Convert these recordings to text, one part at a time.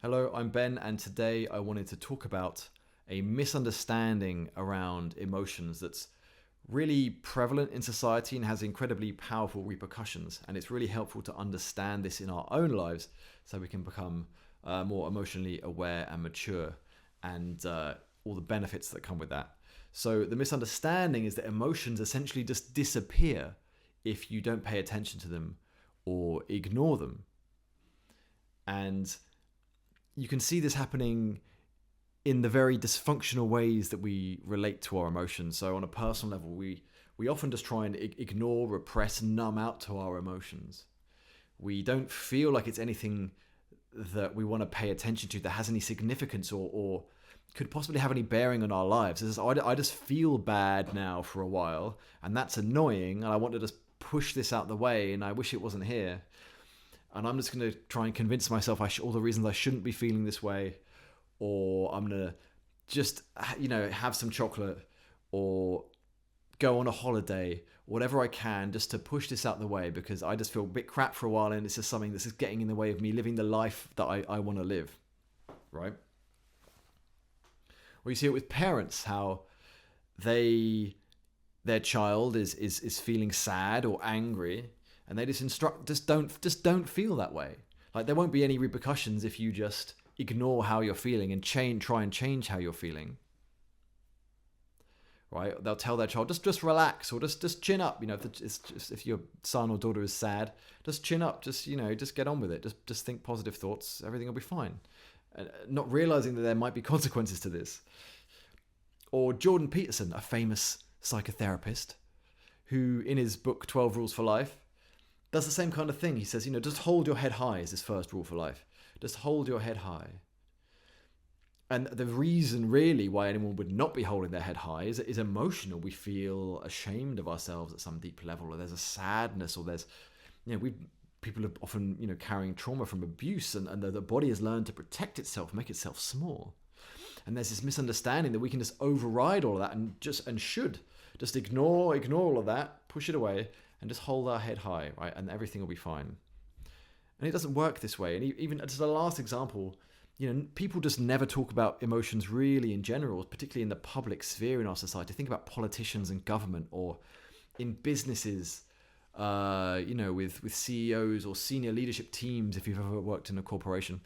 Hello, I'm Ben, and today I wanted to talk about a misunderstanding around emotions that's really prevalent in society and has incredibly powerful repercussions. And it's really helpful to understand this in our own lives so we can become more emotionally aware and mature and all the benefits that come with that. So, the misunderstanding is that emotions essentially just disappear if you don't pay attention to them or ignore them. And you can see this happening in the very dysfunctional ways that we relate to our emotions. So on a personal level, we often just try and ignore, repress, numb out to our emotions. We don't feel like it's anything that we want to pay attention to that has any significance or could possibly have any bearing on our lives. It's just, I just feel bad now for a while, and that's annoying, and I want to just push this out the way, and I wish it wasn't here. And I'm just going to try and convince myself all the reasons I shouldn't be feeling this way, or I'm going to just, have some chocolate or go on a holiday, whatever I can, just to push this out the way because I just feel a bit crap for a while and it's just something that's just getting in the way of me living the life that I want to live, right? Or you see it with parents, how their child is feeling sad or angry, and they just instruct, just don't feel that way. Like there won't be any repercussions if you just ignore how you're feeling and try and change how you're feeling. Right? They'll tell their child just relax or just chin up. If your son or daughter is sad, just chin up. Just get on with it. Just think positive thoughts. Everything will be fine. And not realizing that there might be consequences to this. Or Jordan Peterson, a famous psychotherapist, who in his book 12 Rules for Life does the same kind of thing. He says, just hold your head high is his first rule for life. Just hold your head high. And the reason really why anyone would not be holding their head high is emotional. We feel ashamed of ourselves at some deep level, or there's a sadness, or there's, people are often, carrying trauma from abuse, and the body has learned to protect itself, make itself small. And there's this misunderstanding that we can just override all of that and should just ignore all of that, push it away, and just hold our head high, right? And everything will be fine. And it doesn't work this way. And even as the last example, people just never talk about emotions really in general, particularly in the public sphere in our society. Think about politicians and government, or in businesses, with CEOs or senior leadership teams, if you've ever worked in a corporation.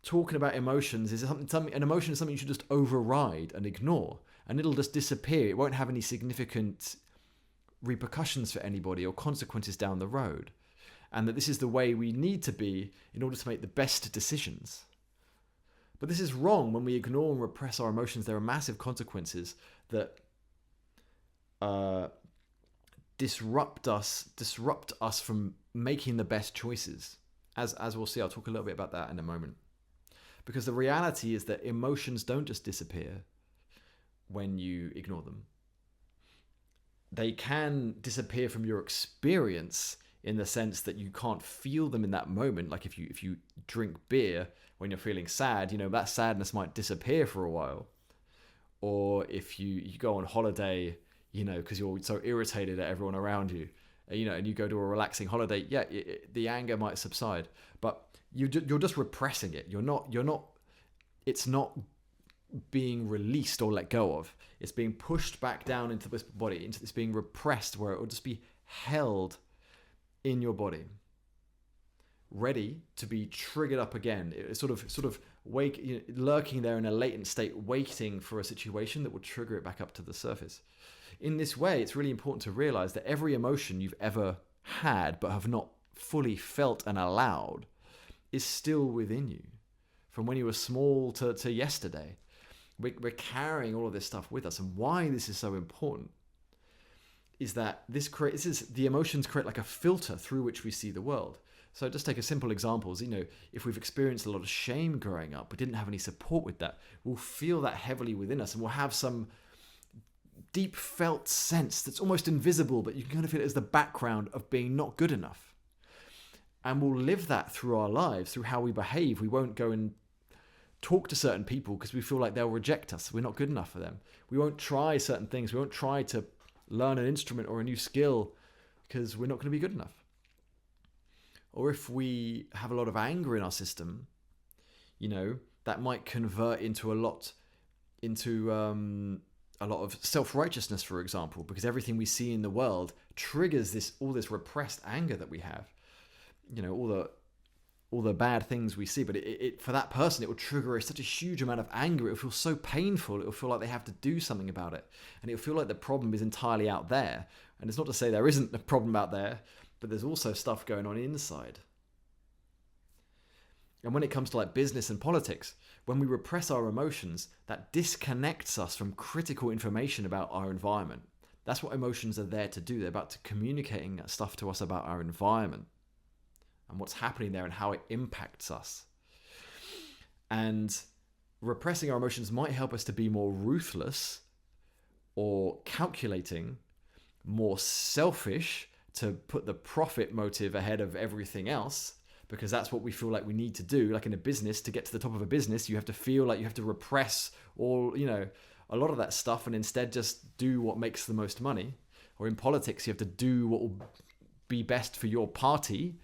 Talking about emotions is something. An emotion is something you should just override and ignore, and it'll just disappear. It won't have any significant repercussions for anybody or consequences down the road, and that this is the way we need to be in order to make the best decisions. But this is wrong. When we ignore and repress our emotions, there are massive consequences that disrupt us from making the best choices. As we'll see, I'll talk a little bit about that in a moment. Because the reality is that emotions don't just disappear when you ignore them. They can disappear from your experience in the sense that you can't feel them in that moment. Like if you drink beer when you're feeling sad, that sadness might disappear for a while. Or if you go on holiday, because you're so irritated at everyone around you, and you go to a relaxing holiday, the anger might subside, but you're just repressing it. It's not being released or let go of. It's being pushed back down into this body, it's being repressed, where it will just be held in your body, ready to be triggered up again. It's sort of lurking there in a latent state, waiting for a situation that will trigger it back up to the surface. In this way, it's really important to realize that every emotion you've ever had but have not fully felt and allowed is still within you, from when you were small to yesterday. We're carrying all of this stuff with us, and why this is so important is that the emotions create like a filter through which we see the world. So just take a simple example. If we've experienced a lot of shame growing up, but didn't have any support with that, we'll feel that heavily within us, and we'll have some deep felt sense that's almost invisible, but you can kind of feel it as the background of being not good enough. And we'll live that through our lives, through how we behave. We won't go and talk to certain people because we feel like they'll reject us. We're not good enough for them. We won't try certain things. We won't try to learn an instrument or a new skill because we're not going to be good enough. Or if we have a lot of anger in our system, that might convert into a lot of self-righteousness, for example, because everything we see in the world triggers all this repressed anger that we have. All the bad things we see, but it for that person, it will trigger such a huge amount of anger. It will feel so painful. It will feel like they have to do something about it, and it will feel like the problem is entirely out there. And it's not to say there isn't a problem out there, but there's also stuff going on inside. And when it comes to like business and politics, when we repress our emotions, that disconnects us from critical information about our environment. That's what emotions are there to do. They're about communicating stuff to us about our environment and what's happening there and how it impacts us. And repressing our emotions might help us to be more ruthless or calculating, more selfish, to put the profit motive ahead of everything else, because that's what we feel like we need to do. Like in a business, to get to the top of a business, you have to feel like you have to repress all, a lot of that stuff and instead just do what makes the most money. Or in politics, you have to do what will be best for your party,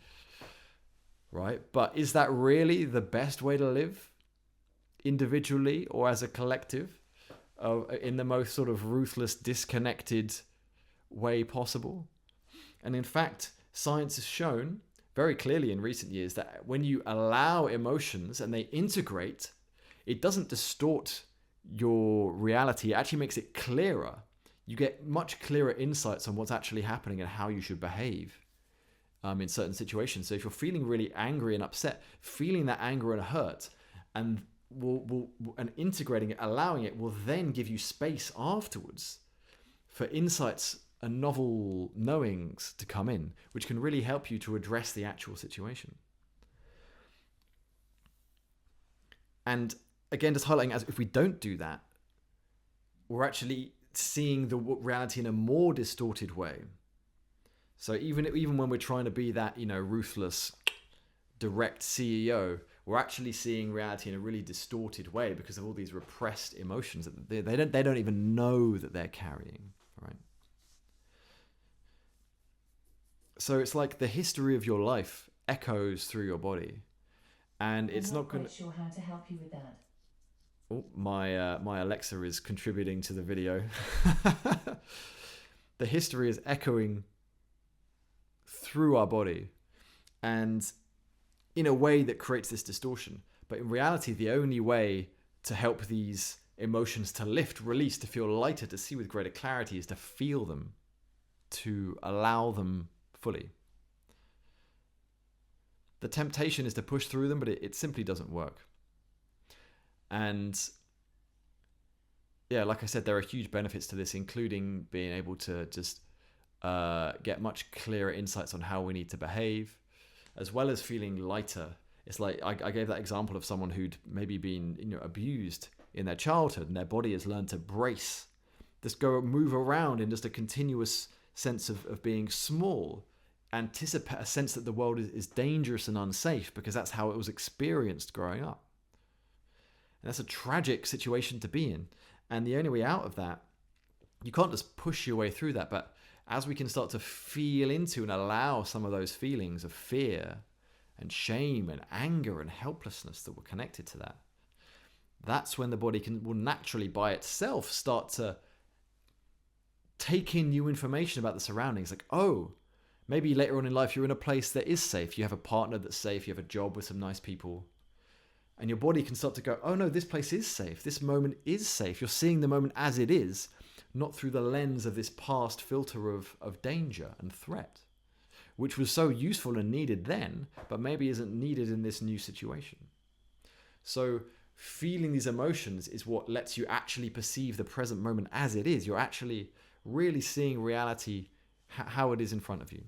right? But is that really the best way to live individually or as a collective, in the most sort of ruthless, disconnected way possible? And in fact, science has shown very clearly in recent years that when you allow emotions and they integrate, it doesn't distort your reality. It actually makes it clearer. You get much clearer insights on what's actually happening and how you should behave in certain situations. So if you're feeling really angry and upset, feeling that anger and hurt and and integrating it, allowing it, will then give you space afterwards for insights and novel knowings to come in, which can really help you to address the actual situation. And again, just highlighting, as if we don't do that, we're actually seeing the reality in a more distorted way. So even when we're trying to be that, ruthless, direct CEO, we're actually seeing reality in a really distorted way because of all these repressed emotions that they don't even know that they're carrying, right? So it's like the history of your life echoes through your body, and it's not going to... sure how to help you with that. Oh, my Alexa is contributing to the video. The history is echoing through our body, and in a way that creates this distortion. But in reality, the only way to help these emotions to lift, release, to feel lighter, to see with greater clarity, is to feel them, to allow them fully. The temptation is to push through them, but it simply doesn't work. And yeah, like I said, there are huge benefits to this, including being able to just get much clearer insights on how we need to behave, as well as feeling lighter. It's like I gave that example of someone who'd maybe been abused in their childhood, and their body has learned to brace, just move around in just a continuous sense of being small, anticipate a sense that the world is dangerous and unsafe, because that's how it was experienced growing up. And that's a tragic situation to be in. And the only way out of that, you can't just push your way through that, but as we can start to feel into and allow some of those feelings of fear and shame and anger and helplessness that were connected to that, that's when the body will naturally by itself start to take in new information about the surroundings. Like, oh, maybe later on in life you're in a place that is safe. You have a partner that's safe. You have a job with some nice people. And your body can start to go, oh no, this place is safe. This moment is safe. You're seeing the moment as it is, not through the lens of this past filter of danger and threat, which was so useful and needed then, but maybe isn't needed in this new situation. So feeling these emotions is what lets you actually perceive the present moment as it is. You're actually really seeing reality how it is in front of you.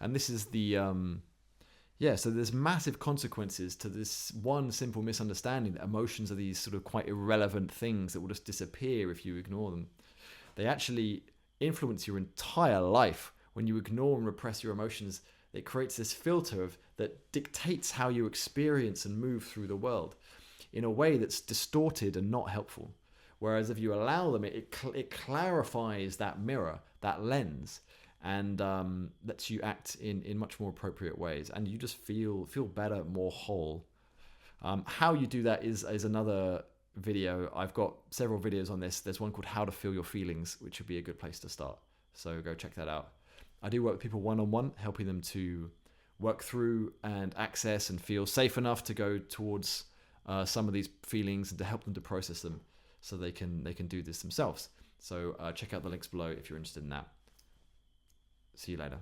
And this is the... so there's massive consequences to this one simple misunderstanding that emotions are these sort of quite irrelevant things that will just disappear if you ignore them. They actually influence your entire life. When you ignore and repress your emotions, it creates this filter that dictates how you experience and move through the world in a way that's distorted and not helpful. Whereas if you allow them, it clarifies that mirror, that lens, and lets you act in much more appropriate ways, and you just feel better, more whole. How you do that is another video. I've got several videos on this. There's one called How to Feel Your Feelings, which would be a good place to start. So go check that out. I do work with people one-on-one, helping them to work through and access and feel safe enough to go towards some of these feelings and to help them to process them so they can do this themselves. So check out the links below if you're interested in that. See you later.